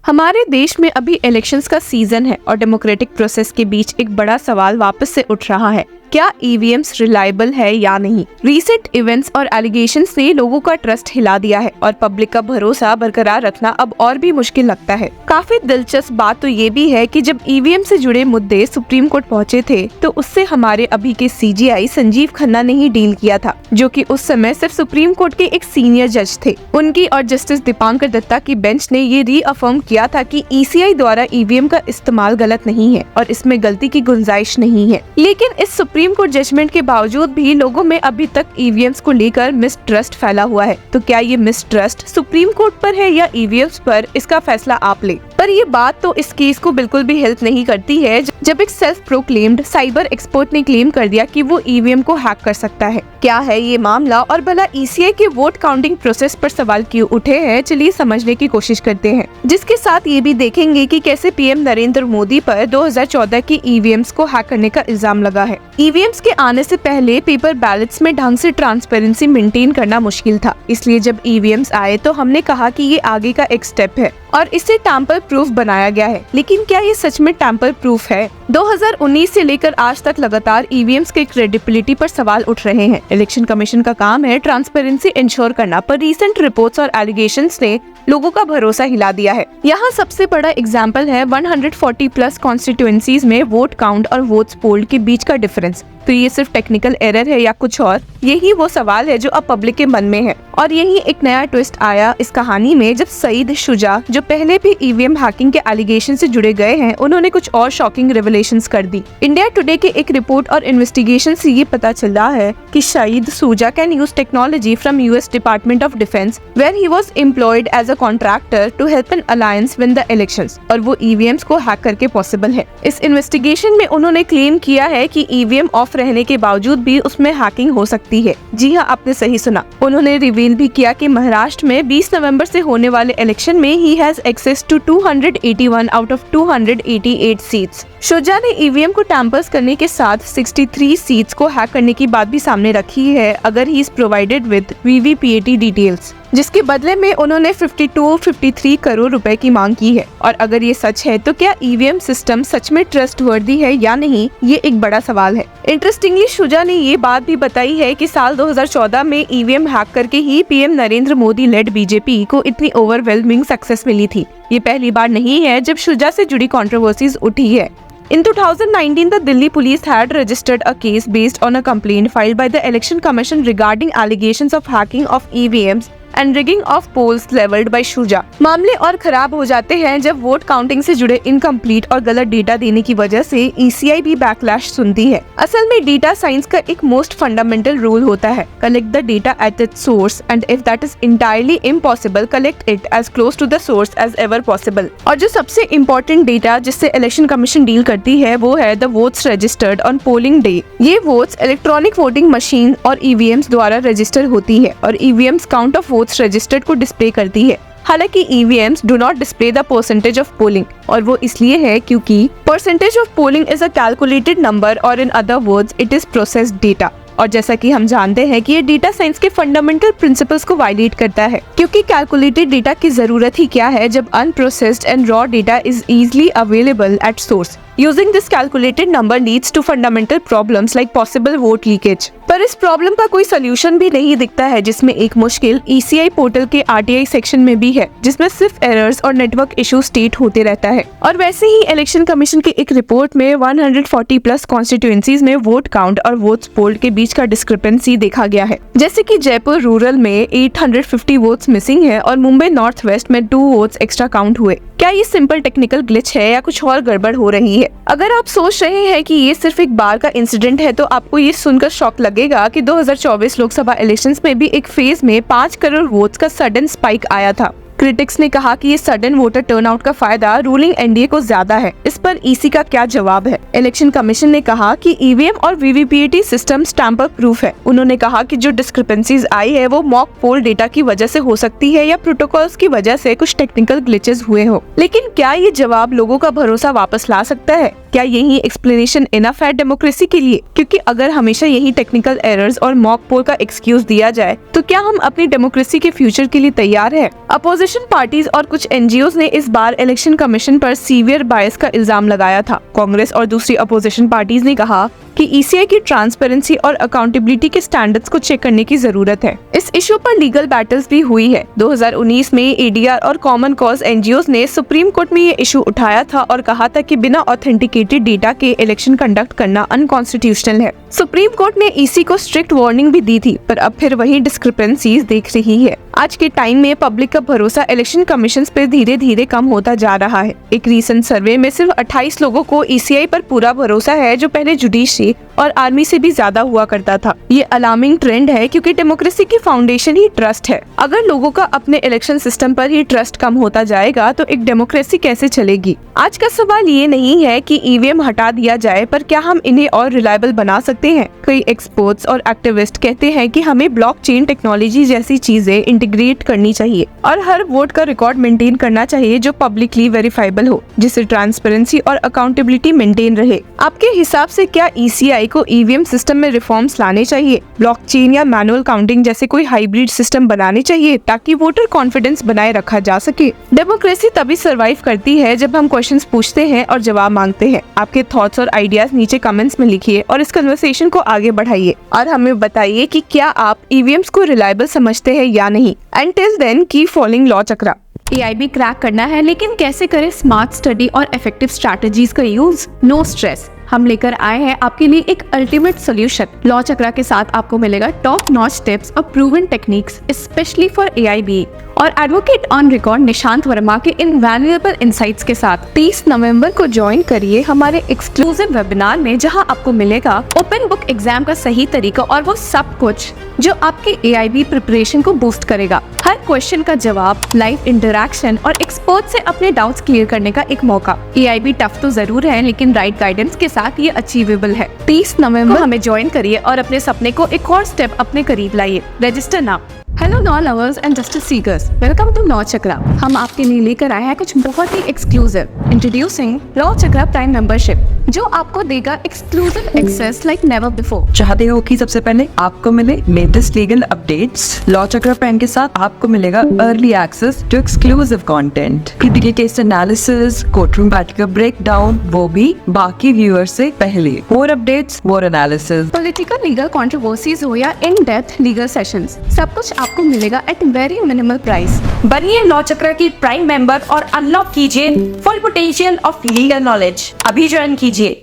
हमारे देश में अभी इलेक्शंस का सीजन है और डेमोक्रेटिक प्रोसेस के बीच एक बड़ा सवाल वापस से उठ रहा है, क्या ईवीएम्स रिलायबल है या नहीं। रिसेंट इवेंट्स और एलिगेशंस ने लोगों का ट्रस्ट हिला दिया है और पब्लिक का भरोसा बरकरार रखना अब और भी मुश्किल लगता है। काफी दिलचस्प बात तो ये भी है कि जब ईवीएम से जुड़े मुद्दे सुप्रीम कोर्ट पहुंचे थे तो उससे हमारे अभी के सीजीआई संजीव खन्ना ने ही डील किया था, जो कि उस समय सिर्फ सुप्रीम कोर्ट के एक सीनियर जज थे। उनकी और जस्टिस दीपांकर दत्ता की बेंच ने ये रीअफर्म किया था कि ईसीआई द्वारा ईवीएम का इस्तेमाल गलत नहीं है और इसमें गलती की गुंजाइश नहीं है। लेकिन इस सुप्रीम कोर्ट जजमेंट के बावजूद भी लोगों में अभी तक ईवीएम्स को लेकर मिसट्रस्ट फैला हुआ है। तो क्या ये मिसट्रस्ट सुप्रीम कोर्ट पर है या ईवीएम्स पर, इसका फैसला आप ले। पर ये बात तो इस केस को बिल्कुल भी हेल्प नहीं करती है जब एक सेल्फ प्रोक्लेम्ड साइबर एक्सपर्ट ने क्लेम कर दिया कि वो ईवीएम को हैक कर सकता है। क्या है ये मामला और भला ईसीआई के वोट काउंटिंग प्रोसेस पर सवाल क्यों उठे हैं, चलिए समझने की कोशिश करते हैं। जिसके साथ ये भी देखेंगे कि कैसे पीएम नरेंद्र मोदी पर 2014 की ईवीएम्स को हैक करने का इल्जाम लगा है। ईवीएम्स के आने से पहले पेपर बैलेट्स में ढंग से ट्रांसपेरेंसी मेंटेन करना मुश्किल था, इसलिए जब ईवीएम्स आए तो हमने कहा कि ये आगे का एक स्टेप है और इसे टैम्पर प्रूफ बनाया गया है। लेकिन क्या ये सच में टैम्पर प्रूफ है? 2019 से लेकर आज तक लगातार ईवीएम्स के क्रेडिबिलिटी पर सवाल उठ रहे हैं। इलेक्शन कमीशन का काम है ट्रांसपेरेंसी इंश्योर करना, पर रीसेंट रिपोर्ट्स और एलिगेशंस ने लोगों का भरोसा हिला दिया है। यहाँ सबसे बड़ा एग्जाम्पल है 140 प्लस कॉन्स्टिट्यूएंसीज में वोट काउंट और वोट्स पोल्ड के बीच का डिफरेंस। तो ये सिर्फ टेक्निकल एरर है या कुछ और? यही वो सवाल है जो अब पब्लिक के मन में है। और यही एक नया ट्विस्ट आया इस कहानी में जब सईद शुजा, जो पहले भी ईवीएम हैकिंग के एलिगेशन से जुड़े गए हैं, उन्होंने कुछ और शॉकिंग रेवलेशंस कर दी। इंडिया टुडे के एक रिपोर्ट और इन्वेस्टिगेशन से ये पता चला है कि Syed Shuja can use technology from US department of defence where he was employed as a contractor to help an alliance win the elections, और वो ईवीएम्स को हैक करके पॉसिबल है। इस इन्वेस्टिगेशन में उन्होंने क्लेम किया है कि ईवीएम ऑफ रहने के बावजूद भी उसमें हैकिंग हो सकती है। जी हाँ, आपने सही सुना। उन्होंने रिवील भी किया कि महाराष्ट्र में 20 नवंबर से होने वाले इलेक्शन में he has access to 281 out of 288 seats. Shuja ने ईवीएम को टैम्पर्स करने के साथ 63 सीट्स को हैक करने की बात भी सामने रखी है अगर he is provided with VVPAT details, जिसके बदले में उन्होंने 53 करोड़ रुपए की मांग की है। और अगर ये सच है तो क्या ईवीएम सिस्टम सच में ट्रस्टवर्दी है या नहीं, ये एक बड़ा सवाल है। इंटरेस्टिंगली शुजा ने ये बात भी बताई है कि साल 2014 में ईवीएम हैक करके ही PM Narendra Modi led BJP को इतनी ओवरवेलमिंग सक्सेस मिली थी। ये पहली बार नहीं है जब शुजा से जुड़ी कंट्रोवर्सीज उठी है। In 2019, the Delhi police had registered a case based on a complaint filed by the Election Commission regarding allegations of hacking of EVMs and rigging of polls leveled by Shuja. मामले और खराब हो जाते हैं जब वोट काउंटिंग से जुड़े incomplete और गलत डेटा देने की वजह से ईसीआई भी बैकलैश सुनती है। असल में डेटा साइंस का एक मोस्ट फंडामेंटल रूल होता है, collect the data at its source and if that is entirely impossible collect it as close to the source as ever possible. और जो सबसे इम्पोर्टेंट डेटा जिससे इलेक्शन कमीशन डील करती है वो है the votes registered on polling day. ये votes electronic voting machine और ईवीएम्स द्वारा रजिस्टर होती है और EVMs count of votes registered को डिस्प्ले करती है। हालांकि EVMs do not display the percentage of polling, और वो इसलिए है क्योंकि percentage of polling is a calculated number और in other words it is processed data. और जैसा कि हम जानते हैं कि ये डेटा साइंस के फंडामेंटल प्रिंसिपल्स को वायलेट करता है, क्योंकि कैलकुलेटेड डेटा की जरूरत ही क्या है जब unprocessed and raw data is easily available at source. Using this calculated number leads to fundamental problems like possible vote leakage। पर इस प्रॉब्लम का कोई सोल्यूशन भी नहीं दिखता है, जिसमें एक मुश्किल ईसीआई पोर्टल के आरटीआई सेक्शन में भी है, जिसमें सिर्फ एरर्स और नेटवर्क इशू स्टेट होते रहता है। और वैसे ही इलेक्शन कमीशन की एक रिपोर्ट में 140 प्लस कॉन्स्टिट्यूएंसीज में वोट काउंट और वोट्स पोल्ड के बीच का डिस्क्रिपेंसी देखा गया है। जैसे कि जयपुर रूरल में 850 वोट्स मिसिंग है और मुंबई नॉर्थ वेस्ट में 2 वोट्स एक्स्ट्रा काउंट हुए। क्या ये सिंपल टेक्निकल ग्लिच है या कुछ और गड़बड़ हो रही है? अगर आप सोच रहे हैं कि ये सिर्फ एक बार का इंसिडेंट है तो आपको ये सुनकर शॉक लगेगा कि 2024 लोकसभा इलेक्शंस में भी एक फेज में 5 करोड़ वोट्स का सडन स्पाइक आया था। क्रिटिक्स ने कहा कि ये सडन वोटर टर्नआउट का फायदा रूलिंग एनडीए को ज्यादा है। इस पर ईसी का क्या जवाब है? इलेक्शन कमीशन ने कहा कि ईवीएम और वीवीपीएटी सिस्टम टैम्पर प्रूफ है। उन्होंने कहा कि जो डिस्क्रिपेंसीज आई है वो मॉक पोल डेटा की वजह से हो सकती है या प्रोटोकॉल्स की वजह से कुछ टेक्निकल ग्लिचेस हुए हो। लेकिन क्या ये जवाब लोगों का भरोसा वापस ला सकता है? क्या यही एक्सप्लेनेशन इनफ है डेमोक्रेसी के लिए? क्योंकि अगर हमेशा यही टेक्निकल एरर्स और मॉक पोल का एक्सक्यूज दिया जाए तो क्या हम अपनी डेमोक्रेसी के फ्यूचर के लिए तैयार है? अपोजिशन पार्टीज और कुछ एनजीओज ने इस बार इलेक्शन कमीशन पर सीवियर बायस का इल्जाम लगाया था। कांग्रेस और दूसरी अपोजिशन पार्टीज ने कहा कि ईसीआई की ट्रांसपेरेंसी और अकाउंटेबिलिटी के स्टैंडर्ड्स को चेक करने की जरूरत है। इस इशू पर लीगल बैटल्स भी हुई है। 2019 में एडीआर और कॉमन कॉज एनजीओज ने सुप्रीम कोर्ट में ये इशू उठाया था और कहा था कि बिना ऑथेंटिकेटेड डेटा के इलेक्शन कंडक्ट करना अनकॉन्स्टिट्यूशनल है। सुप्रीम कोर्ट ने ईसी को स्ट्रिक्ट वार्निंग भी दी थी, पर अब फिर वही डिस्क्रिपेंसीज देख रही है। आज के टाइम में पब्लिक का भरोसा इलेक्शन कमीशन पे धीरे धीरे कम होता जा रहा है। एक रीसेंट सर्वे में सिर्फ 28 लोगों को ईसीआई पर पूरा भरोसा है, जो पहले जुडिशरी और आर्मी से भी ज्यादा हुआ करता था। ये अलार्मिंग ट्रेंड है, क्योंकि डेमोक्रेसी की फाउंडेशन ही ट्रस्ट है। अगर लोगों का अपने इलेक्शन सिस्टम पर ही ट्रस्ट कम होता जाएगा तो एक डेमोक्रेसी कैसे चलेगी? आज का सवाल ये नहीं है कि ईवीएम हटा दिया जाए, पर क्या हम इन्हें और रिलायबल बना सकते हैं? कई एक्सपर्ट्स और एक्टिविस्ट कहते हैं कि हमें ब्लॉकचेन टेक्नोलॉजी जैसी चीजें इंटीग्रेट करनी चाहिए और हर वोट का रिकॉर्ड मेंटेन करना चाहिए जो पब्लिकली वेरीफाइबल हो, जिससे ट्रांसपेरेंसी और अकाउंटेबिलिटी मेंटेन रहे। आपके हिसाब से क्या ईसीआई को ईवीएम सिस्टम में रिफॉर्म्स लाने चाहिए? ब्लॉकचेन या मैनुअल काउंटिंग जैसे कोई हाइब्रिड सिस्टम बनाने चाहिए ताकि वोटर कॉन्फिडेंस बनाए रखा जा सके? डेमोक्रेसी तभी सर्वाइव करती है जब हम क्वेश्चंस पूछते हैं और जवाब मांगते हैं। आपके थॉट्स और आइडियाज नीचे कमेंट्स में लिखिए और इस कन्वर्सेशन को आगे बढ़ाइए और हमें बताइए कि क्या आप ईवीएम्स को रिलायबल समझते हैं या नहीं। Until then, keep following law Chakra. AIB crack करना है, लेकिन कैसे करें स्मार्ट स्टडी और इफेक्टिव स्ट्रैटेजीज का यूज? नो स्ट्रेस, हम लेकर आए हैं आपके लिए एक अल्टीमेट सोल्यूशन। लॉ चक्रा के साथ आपको मिलेगा टॉप नॉच टिप्स और proven techniques specially for AIB और advocate on record Nishant Verma के इनवैल्यूएबल इनसाइट्स के साथ 30 नवंबर को ज्वाइन करिए हमारे एक्सक्लूसिव वेबिनार में, जहां आपको मिलेगा ओपन बुक एग्जाम का सही तरीका और वो सब कुछ जो आपके एआईबी प्रिपरेशन को बूस्ट करेगा। हर क्वेश्चन का जवाब, लाइव इंटरैक्शन और एक्सपर्ट से अपने डाउट्स क्लियर करने का एक मौका। एआईबी टफ तो जरूर है, लेकिन राइट गाइडेंस के साथ ये अचीवेबल है। 30 नवंबर हमें ज्वाइन करिए और अपने सपने को एक और स्टेप अपने करीब लाइए। Register now. Hello law lovers and justice seekers, welcome to law Chakra. हम आपके लिए लेकर आए हैं कुछ बहुत ही exclusive. Introducing law Chakra prime membership, जो आपको देगा exclusive access like never before. चाहते हो कि सबसे पहले आपको मिले latest legal updates? Law Chakra prime के साथ आपको मिलेगा early access to exclusive content, critical case analysis, courtroom battle का ब्रेकडाउन, वो भी बाकी व्यूअर्स से पहले। मोर अपडेट्स, मोर एनालिसिस, पॉलिटिकल लीगल कंट्रोवर्सीज हो या इन डेप्थ लीगल सेशंस, सब कुछ आपको मिलेगा एट वेरी मिनिमल प्राइस। बनिए लॉ चक्र की प्राइम मेंबर और अनलॉक कीजिए full potential of legal knowledge. अभी ज्वाइन कीजिए।